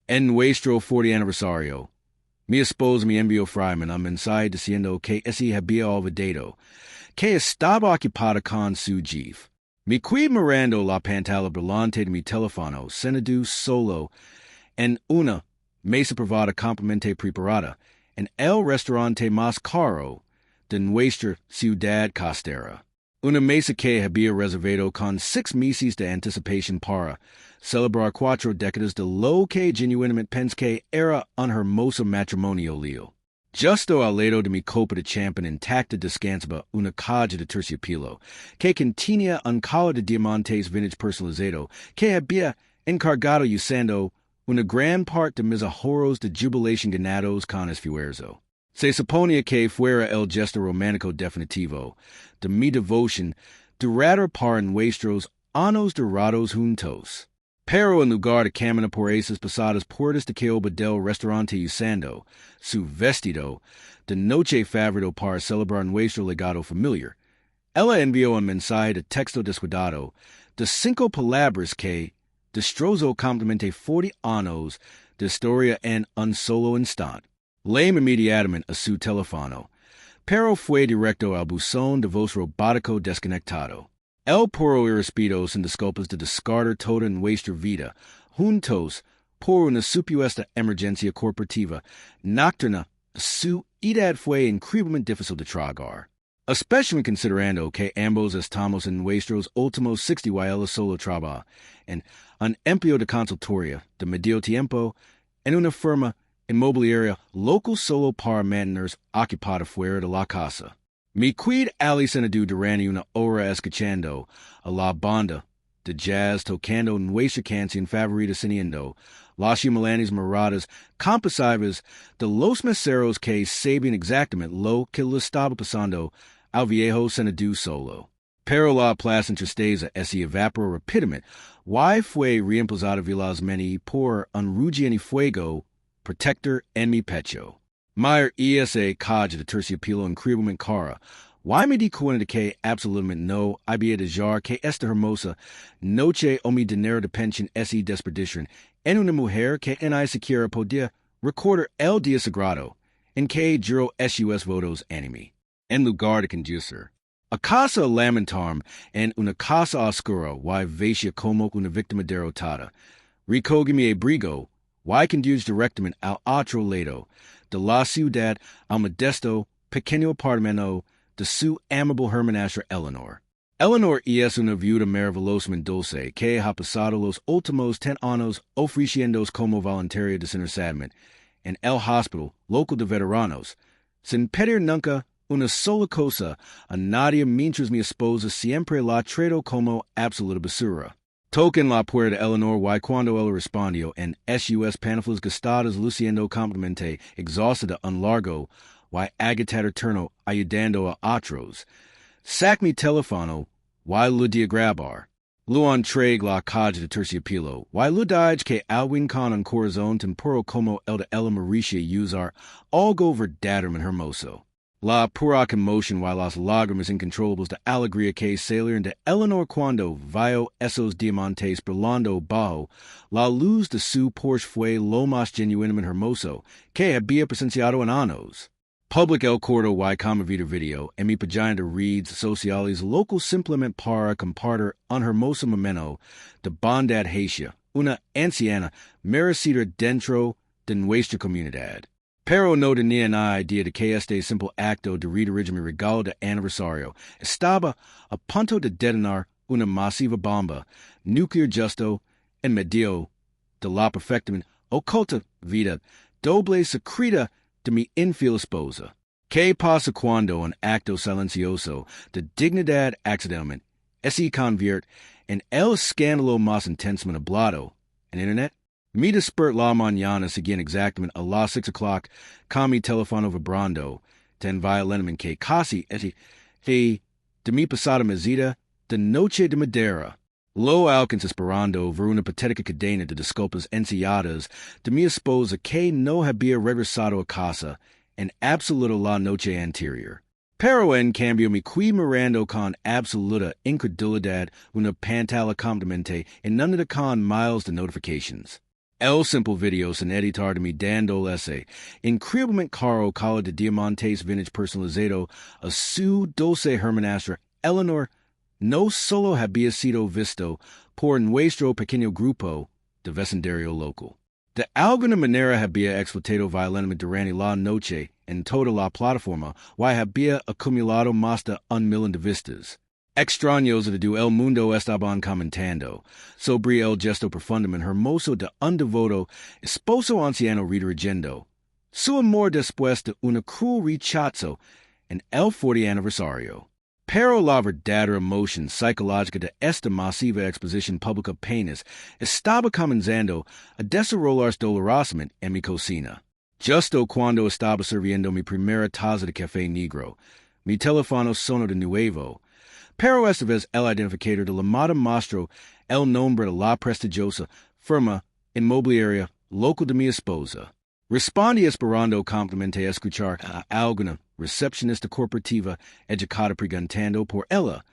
En nuestro 40 aniversario. Mi esposa mi envió Fryman a mensaje diciendo que ese había olvidado que estaba ocupada con su jefe. Mi qui mirando la pantalla brillante de mi teléfono, cenado solo en una mesa privada completamente preparada en el restaurante más caro de nuestra ciudad costera. Una mesa que había reservado con 6 meses de anticipación para celebrar 4 décadas de lo que genuinamente pensé que era un hermoso matrimonio lío. Justo al lado de mi copa de champán intacta descansaba una caja de terciopelo que contenía un collar de diamantes vintage personalizado que había encargado usando una gran parte de mis ahorros de jubilación ganados con esfuerzo. Se suponía que fuera el gesto romántico definitivo de mi devoción duradera para nuestros años dorados juntos. Pero en lugar de caminar por esas pesadas puertas de caoba del restaurante usando su vestido de noche favorito para celebrar nuestro legado familiar, ella envió un mensaje de texto descuidado de 5 palabras que destrozó completamente 40 años de historia en un solo instante. Leí inmediatamente a su teléfono, pero fue directo al buzón de voz robótico desconectado. El puro irrespeto sin disculpas de descartar toda nuestra vida, juntos, por una supuesta emergencia corporativa nocturna, su edad fue increíblemente difícil de tragar. Especially considerando que ambos estamos en nuestros últimos 60 y ella solo trabaja en un empleo de consultoría de medio tiempo en una firma inmobiliaria local solo para mantenerse ocupada fuera de la casa. Mi quid ali senadu durante una hora escuchando a la banda de jazz tocando nuestra canción favorita siniendo las humelanes moradas compositivas de los meseros que sabían exactamente lo que le estaba pasando al viejo senadu solo. Pero la placenta tristeza se evaporó rápidamente, y fue reemplazada velozmente por un rugiente fuego protector en mi pecho. Mayer esa caja de terciopelo increíblemente cara. Why me di cuenta de que absolutamente no había dejar que esta hermosa noche o mi dinero de pensión ese desperdiciaron en una mujer que en siquiera podía recordar el día sagrado en que juró sus votos anime. En lugar de conducir a casa lamentarme en una casa oscura, y veía como una víctima derrotada. Recogí mi abrigo, y conduce directamente al otro lado de la ciudad al modesto pequeño apartamento de su amable hermanastra Eleanor. Eleanor es una viuda maravillosamente dulce que ha pasado los últimos 10 años ofreciéndose como voluntaria desinteresadamente en el hospital local de veteranos, sin pedir nunca una sola cosa a nadie mientras mi esposa siempre la trató como absoluta basura. Toqué en la puerta de Eleanor y cuando él respondió en sus pantuflas gastadas luciendo completamente exhausta de un largo y agitado turno ayudando a otros, sac mi teléfono y lo di a grabar. Lo entregué la caja de terciopelo y lo dije que alguien con un corazón tan puro como el de ella merecía usar algo verdaderamente hermoso. La pura conmoción y las lágrimas incontrolables de alegría que salieron de Eleanor cuando vio esos diamantes brillando bajo la luz de su Porsche fue lo más genuinamente hermoso que había presenciado en años. Public el corto y conmovido video en mi página de redes sociales local simplemente para compartir un hermoso momento de bondad hacia una anciana merecida dentro de nuestra comunidad. Pero no tenía ni idea de que este simple acto de redirigir mi regalo de aniversario estaba a punto de detonar una masiva bomba nuclear justo en medio de la perfectamente oculta vida doble secreta de mi infiel esposa. ¿Qué pasa cuando un acto silencioso de dignidad accidentalmente se convierte en el escándalo más intensamente hablado en Internet? Mi desperté la mañana siguiente exactamente a las 6 o'clock con mi teléfono vibrando tan violentamente que casi de mi pasada mesita de noche de madera. Lo alcancé esperando ver una patética cadena de disculpas enseñadas de mi esposa que no había regresado a casa en absoluta la noche anterior. Pero en cambio me fui mirando con absoluta incredulidad una pantalla completamente inundada con miles de notifications. El simple videos en editar de mi dando ese. Increíblemente caro cala de diamantes vintage personalizado a su dulce hermanastra Eleanor no solo había sido visto por nuestro pequeño grupo de vecindario local. De alguna manera había explotado violentamente durante la noche en toda la plataforma y había acumulado más de 1 millón de vistas. Extraños de el mundo estaban comentando sobre el gesto profundamente hermoso de un devoto esposo anciano redirigendo su amor después de una cruel rechazo en el 40 aniversario. Pero la verdadera emoción psicológica de esta masiva exposición pública apenas estaba comenzando a desarrollarse dolorosamente en mi cocina. Justo cuando estaba sirviendo mi primera taza de café negro, mi teléfono sonó de nuevo, pero esta vez el identificador de la moda mostró el nombre de la prestigiosa firma inmobiliaria local de mi esposa. Respondí esperando complemente escuchar a alguna recepcionista corporativa educada preguntando por ella,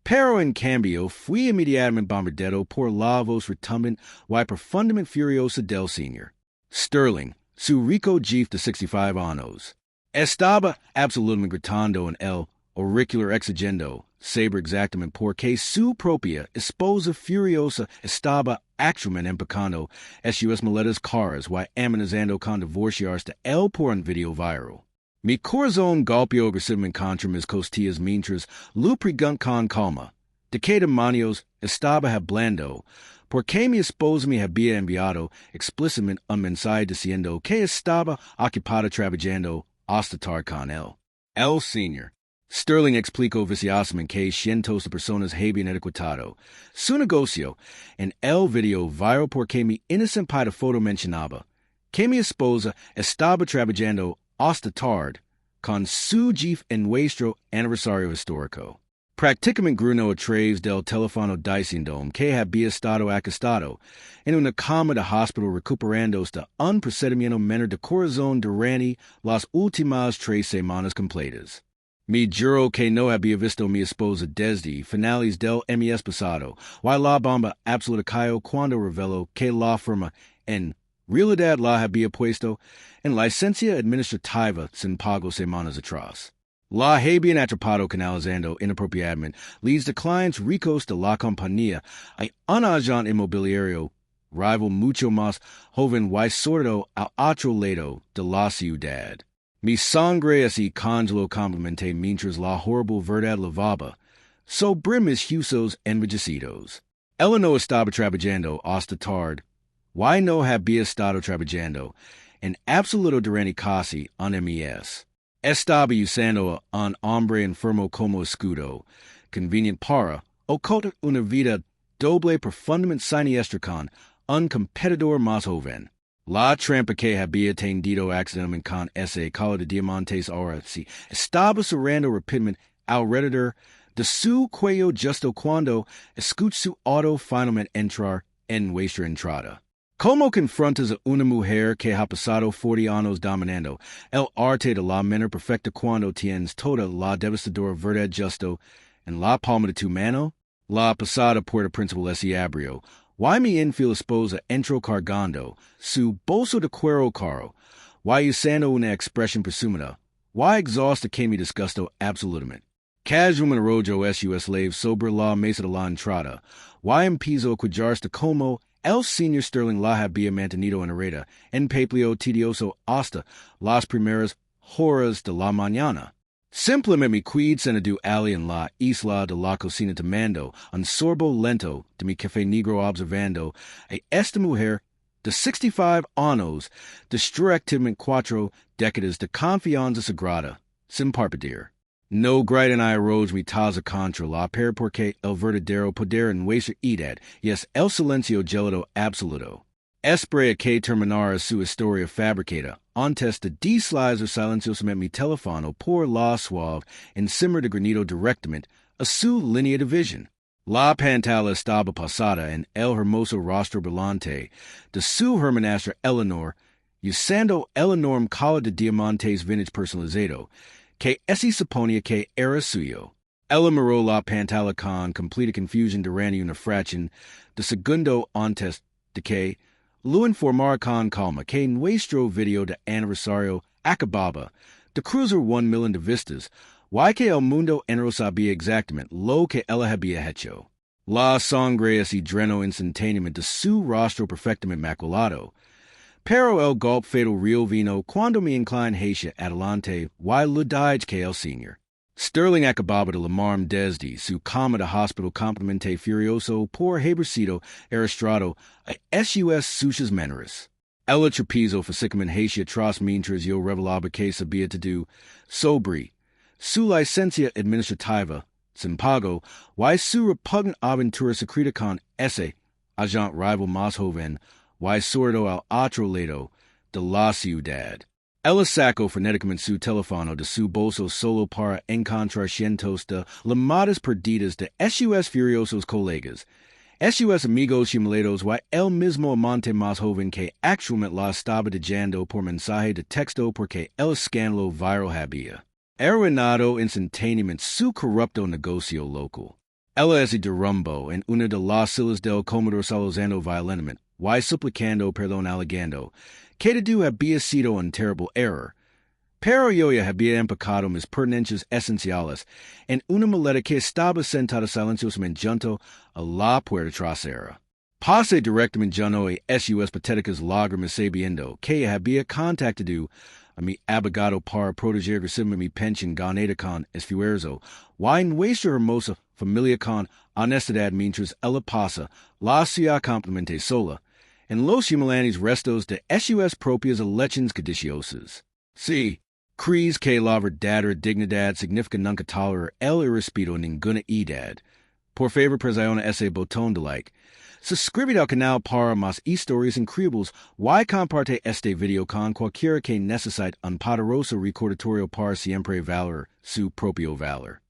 pero en cambio fui inmediatamente bombardeado por la voz retumbante y profundamente furiosa del señor Sterling, su rico jefe de 65 años. Estaba absolutamente gritando en el auricular exigiendo saber exactamente por qué su propia esposa furiosa estaba actualmente empacando sus maletas caras y amenazando con divorciarse de él por un video viral. Mi corazón golpeó agresivamente contra mis costillas mientras lo pregunté con calma. ¿De qué demonios estaba hablando? Porque mi esposa me había enviado explícitamente un mensaje diciendo que estaba ocupada trabajando hasta tarde con él. El señor Sterling explicó viciosamente que cientos de personas habían ejecutado su negocio en el video viral porque mi inocente pai de foto mencionaba que mi esposa estaba trabajando hasta tarde con su jefe en nuestro aniversario histórico. Prácticamente gruñó a través del teléfono diciendo que había estado acostado en una cama de hospital recuperándose de un procedimiento menor de corazón durante las últimas 3 semanas completas. Me juro que no había visto a mi esposa desde finales del mes pasado, y la bomba absoluta cayó cuando reveló que la firma en realidad la había puesto en licencia administrativa sin pago semanas atrás. La habían atrapado canalizando inapropiadamente leads de clientes ricos de la compañía a un agente inmobiliario rival mucho más joven y sordo al otro lado de la ciudad. Mi sangre así congeló complemente mientras la horrible verdad lavaba sobre mis huesos envejecidos. Ella no estaba trabajando hasta tarde, y no había estado trabajando en absoluto durante casi un mes. Estaba usando a un hombre enfermo como escudo, convenient para ocultar una vida doble profundamente siniestra con un competidor más joven. La trampa que había tendido accidentalmente con ese cala de diamantes ahora sí estaba cerrando rápidamente alrededor de su cuello justo cuando escuché su auto finalmente entrar en nuestra entrada. ¿Cómo confrontas a una mujer que ha pasado 40 años dominando el arte de la manera perfecta cuando tienes toda la devastadora verdad justo en la palma de tu mano? La pasada puerta principal se abrió. Y mi infiel esposa entró cargando su bolso de cuero caro, y usando una expresión presumida, y exhausta que me disgustó absolutamente. Casualmente arrojó su slave sobre la mesa de la entrada, y empezó a cuidarse de cómo el señor Sterling la había mantenido enredada en papeleo tedioso hasta las primeras horas de la mañana. Simplemente mi quid senadu ali en la isla de la cocina tomando un sorbo lento de mi café negro observando a esta mujer de 65 años destructivamente 4 décadas de confianza sagrada, sin parpadear. No griten I arrojo mi taza contra la per porque el verdadero poder en nuestra edad y es el silencio gélido absoluto. Espera que terminara su historia fabricada antes de deslizar silenciosamente mi teléfono por la suave encima de granito directamente a su línea de visión. La pantalla estaba pasada en el hermoso rostro brillante de su hermanastra Eleanor, usando el enorme collar de diamantes vintage personalizado, que ese suponía que era suyo. Ella miró la pantalla con completa confusión durante una fracción de segundo antes de que Luin formar con calma que nuestro video de aniversario acababa. De cruiser 1 million de vistas. Y que el mundo entero sabía exactamente lo que ella había hecho. La sangre es dreno instantáneamente de su rostro perfectamente maculado. Pero el golpe fatal real vino cuando me incline hacia adelante y le dije que el señor Sterling acababa de lamarme desde su cama de hospital completamente furioso por haber sido arrastrado a sus sucias maneras. El trapezo físicamente hacia atrás mientras yo revelaba que sabía to do sobre su licencia administrativa sin pago y su repugnant aventura secreta con ese agente rival más joven y sordo al otro lado de la ciudad. Ella sacó frenéticamente su teléfono de su bolso solo para encontrar cientos de llamadas perdidas de sus furiosos colegas, sus amigos simulados y el mismo amante más joven que actualmente la estaba dejando por mensaje de texto porque el escándalo viral había arruinado instantáneamente su corrupto negocio local. Ella es derrumbó en una de las silas del comedor saludando violentamente y suplicando perdón alegando que de había sido un terrible error. Pero yo ya había empacado mis pertenencias esenciales en una maleta que estaba sentada silenciosamente junto a la puerta trasera. Pasé directamente junto a sus patéticas lágrimas sabiendo que había contactado a mi abogado para proteger agresivamente mi pensión ganada con esfuerzo y nuestra hermosa familia con honestidad mientras ella pasa la ciudad completamente sola en los humildes restos de sus propias elecciones codiciosas. Sí, crees que la verdadera dignidad significa nunca tolerar el irrespeto ninguna edad. Por favor, presiona ese botón de like. Suscríbete al canal para más historias increíbles y comparte este video con cualquiera que necesite un poderoso recordatorio para siempre valorar su propio valor.